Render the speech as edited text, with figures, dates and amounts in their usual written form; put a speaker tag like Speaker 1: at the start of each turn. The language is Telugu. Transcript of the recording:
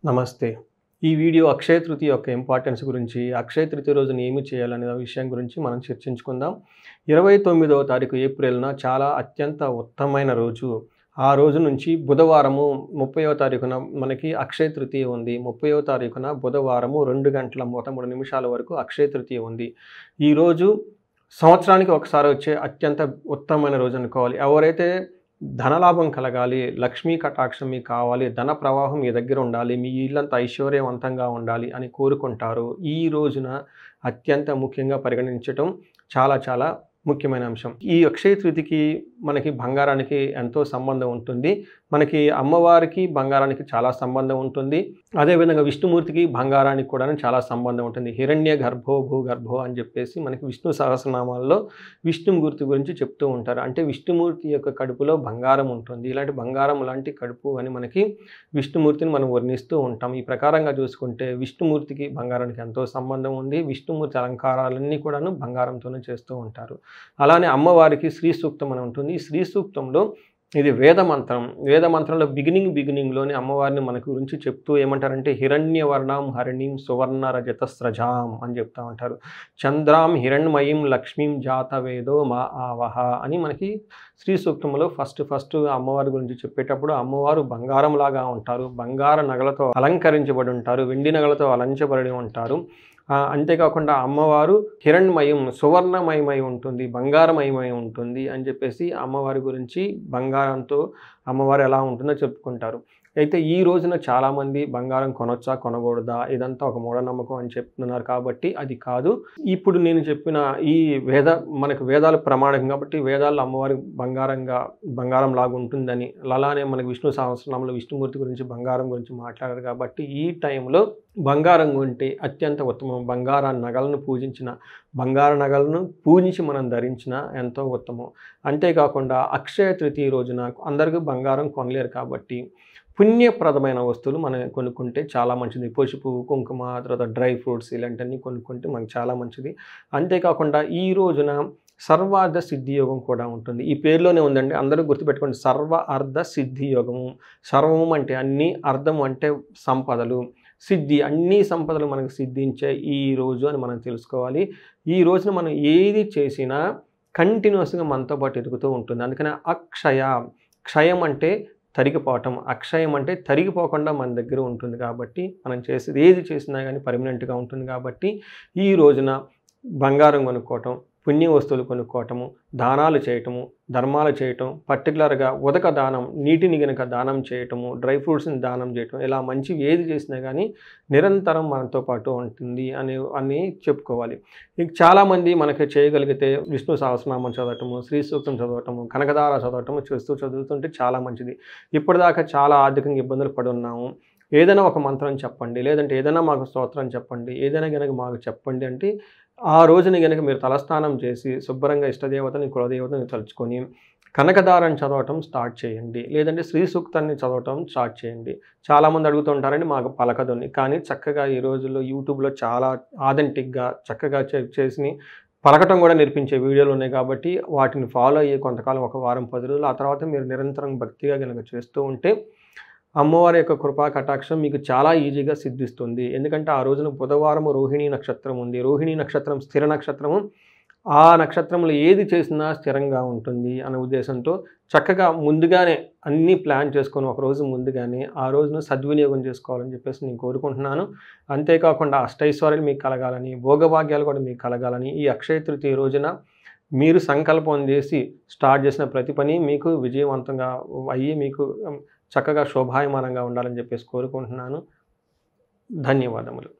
Speaker 1: నమస్తే. ఈ వీడియో అక్షయ తృతీయ యొక్క ఇంపార్టెన్స్ గురించి, అక్షయ తృతీయ రోజున ఏమి చేయాలనే విషయం గురించి మనం చర్చించుకుందాం. 29వ తారీఖు ఏప్రిల్‌న చాలా అత్యంత ఉత్తమమైన రోజు. ఆ రోజు నుంచి బుధవారము 30వ తారీఖున మనకి అక్షయ తృతీయ ఉంది. 30వ తారీఖున బుధవారము 2:33 వరకు అక్షయ తృతీయ ఉంది. ఈరోజు సంవత్సరానికి ఒకసారి వచ్చే అత్యంత ఉత్తమమైన రోజు అనుకోవాలి. ఎవరైతే ధనలాభం కలగాలి, లక్ష్మీ కటాక్షం మీకు కావాలి, ధన ప్రవాహం మీ దగ్గర ఉండాలి, మీ ఇల్లంతా ఐశ్వర్యవంతంగా ఉండాలి అని కోరుకుంటారో, ఈ రోజున అత్యంత ముఖ్యంగా పరిగణించటం చాలా చాలా ముఖ్యమైన అంశం. ఈ అక్షయ తృతీయకి మనకి బంగారానికి ఎంతో సంబంధం ఉంటుంది. మనకి అమ్మవారికి బంగారానికి చాలా సంబంధం ఉంటుంది. అదేవిధంగా విష్ణుమూర్తికి బంగారానికి కూడా చాలా సంబంధం ఉంటుంది. హిరణ్య గర్భో భూగర్భో అని చెప్పేసి మనకి విష్ణు సహస్రనామాల్లో విష్ణుమూర్తి గురించి చెప్తూ ఉంటారు. అంటే విష్ణుమూర్తి యొక్క కడుపులో బంగారం ఉంటుంది. ఇలాంటి బంగారం లాంటి కడుపు అని మనకి విష్ణుమూర్తిని మనం వర్ణిస్తూ ఉంటాం. ఈ ప్రకారంగా చూసుకుంటే విష్ణుమూర్తికి బంగారానికి ఎంతో సంబంధం ఉంది. విష్ణుమూర్తి అలంకారాలన్నీ కూడాను బంగారంతోనే చేస్తూ ఉంటారు. అలానే అమ్మవారికి శ్రీ సూక్తం అని ఉంటుంది. ఈ శ్రీ సూక్తంలో ఇది వేద మంత్రం. వేద మంత్రంలో బిగినింగ్లోని అమ్మవారిని మన గురించి చెప్తూ ఏమంటారంటే హిరణ్యవర్ణాం హరిణీం సువర్ణ రజతస్రజాం అని చెప్తా ఉంటారు. చంద్రాం హిరణ్మయీం లక్ష్మీం జాతవేదో మా ఆవహ అని మనకి శ్రీ సూక్తంలో ఫస్ట్ అమ్మవారి గురించి చెప్పేటప్పుడు అమ్మవారు బంగారంలాగా ఉంటారు. బంగార నగలతో అలంకరించబడి ఉంటారు. వెండి నగలతో అలంచబడి ఉంటారు. అంతేకాకుండా అమ్మవారు హిరణ్మయం సువర్ణమయమై ఉంటుంది, బంగారమయమై ఉంటుంది అని చెప్పేసి అమ్మవారి గురించి బంగారంతో అమ్మవారు ఎలా ఉంటుందో చెప్పుకుంటారు. అయితే ఈ రోజున చాలామంది బంగారం కొనొచ్చా కొనకూడదా ఇదంతా ఒక మూఢనమ్మకం అని చెప్తున్నారు. కాబట్టి అది కాదు. ఇప్పుడు నేను చెప్పిన ఈ మనకు వేదాలు ప్రమాణం కాబట్టి వేదాల్లో అమ్మవారి బంగారం లాగా ఉంటుందని, అలానే మనకి విష్ణు సహస్రనామంలో విష్ణుమూర్తి గురించి బంగారం గురించి మాట్లాడారు. కాబట్టి ఈ టైంలో బంగారం కొంటే అత్యంత ఉత్తమం. బంగారు నగలను పూజించి మనం ధరించిన ఎంతో ఉత్తమం. అంతేకాకుండా అక్షయ తృతీయ రోజున అందరికీ బంగారం కొనలేరు కాబట్టి పుణ్యప్రదమైన వస్తువులు మనం కొనుక్కుంటే చాలా మంచిది. పసుపు, కుంకుమ, తర్వాత డ్రై ఫ్రూట్స్ ఇలాంటివన్నీ కొనుక్కుంటే మనకు చాలా మంచిది. అంతేకాకుండా ఈ రోజున సర్వార్థ సిద్ధి యోగం కూడా ఉంటుంది. ఈ పేరులోనే ఉందండి, అందరూ గుర్తుపెట్టుకోండి. సర్వ అర్ధ సిద్ధి యోగము. సర్వం అంటే అన్ని, అర్థం అంటే సంపదలు, సిద్ధి అన్ని సంపదలు మనకు సిద్ధించే ఈ రోజు అని మనం తెలుసుకోవాలి. ఈ రోజున మనం ఏది చేసినా కంటిన్యూస్గా మనతో పాటు ఎదుగుతూ ఉంటుంది. అందుకని క్షయం అంటే తరిగిపోవటం, అక్షయం అంటే తరిగిపోకుండా మన దగ్గర ఉంటుంది. కాబట్టి మనం చేసేది ఏది చేసినా కానీ పర్మనెంట్గా ఉంటుంది. కాబట్టి ఈ రోజున బంగారం కొనుక్కోవటం, పుణ్య వస్తువులు కొనుక్కోవటము, దానాలు చేయటము, ధర్మాలు చేయటం, పర్టికులర్గా ఉదక దానం, నీటిని గనక దానం చేయటము, డ్రై ఫ్రూట్స్ని దానం చేయటం, ఇలా మంచివి ఏది చేసినా కానీ నిరంతరం మనతో పాటు ఉంటుంది అని చెప్పుకోవాలి. ఇంక చాలామంది మనకి చేయగలిగితే విష్ణు సహస్రనామం చదవటము, శ్రీ సూక్తం చదవటము, కనకదార చదవటము చదువుతుంటే చాలా మంచిది. ఇప్పటిదాకా చాలా ఆర్థికంగా ఇబ్బందులు పడి ఉన్నాము, ఏదైనా ఒక మంత్రం చెప్పండి, లేదంటే ఏదైనా మాకు స్తోత్రం చెప్పండి, ఏదైనా కనుక మాకు చెప్పండి అంటే ఆ రోజుని కనుక మీరు తలస్నానం చేసి శుభ్రంగా ఇష్టదేవతని కులదేవతని తలుచుకొని కనకదారాన్ని చదవటం స్టార్ట్ చేయండి, లేదంటే శ్రీ సూక్తాన్ని చదవటం స్టార్ట్ చేయండి. చాలామంది అడుగుతుంటారండి మాకు పలకదని, కానీ చక్కగా ఈ రోజుల్లో యూట్యూబ్లో చాలా ఆథెంటిక్గా చక్కగా చేసి పలకటం కూడా నేర్పించే వీడియోలు ఉన్నాయి. కాబట్టి వాటిని ఫాలో అయ్యే కొంతకాలం, ఒక వారం 10 రోజులు, ఆ తర్వాత మీరు నిరంతరం భక్తిగా కనుక చేస్తూ ఉంటే అమ్మవారి యొక్క కృపా కటాక్షం మీకు చాలా ఈజీగా సిద్ధిస్తుంది. ఎందుకంటే ఆ రోజున బుధవారం రోహిణీ నక్షత్రం ఉంది. రోహిణీ నక్షత్రం స్థిర నక్షత్రము. ఆ నక్షత్రంలో ఏది చేసినా స్థిరంగా ఉంటుంది అనే ఉద్దేశంతో చక్కగా ముందుగానే అన్నీ ప్లాన్ చేసుకొని ఒకరోజు ముందుగానే ఆ రోజును సద్వినియోగం చేసుకోవాలని చెప్పేసి నేను కోరుకుంటున్నాను. అంతేకాకుండా అష్టైశ్వర్యాలు మీకు కలగాలని, భోగభాగ్యాలు కూడా మీకు కలగాలని ఈ అక్షయ తృతీయ రోజున మీరు సంకల్పం చేసి స్టార్ట్ చేసిన ప్రతి పని మీకు విజయవంతంగా అయ్యి మీకు చక్కగా శోభాయమానంగా ఉండాలని చెప్పేసి కోరుకుంటున్నాను. ధన్యవాదములు.